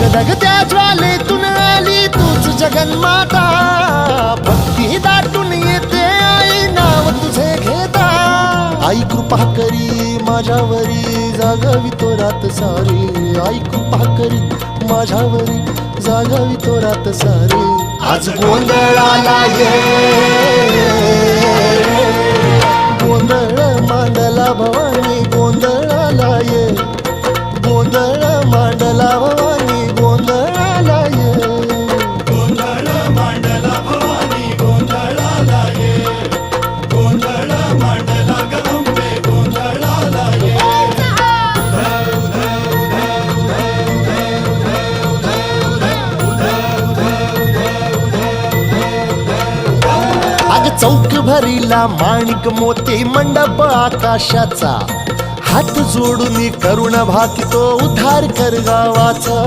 गदगत्या ज्वालेतून आली तूच जगन्माता, भक्ती दाटून येते आई नाव तुझे घेता. आई कृपा करी माझ्यावरी जागावी तो रात सारी, आई कृपा करी माझ्यावरी जागावी तो रात सारी. आज गोंधळाला ये, गोंधळ मांडला भवानी गोंधळाला ये, गोंधळ मांडला भवानी गोंधळाला ये. गोंधळ मांडला भवानी गोंधळाला ये, गोंधळ मांडला गंबे गोंधळाला ये. अग चौक भरीला माणिक मोती मंडप आकाशाचा, हात जोडून करुण भाकितो उद्धार कर गावाचा.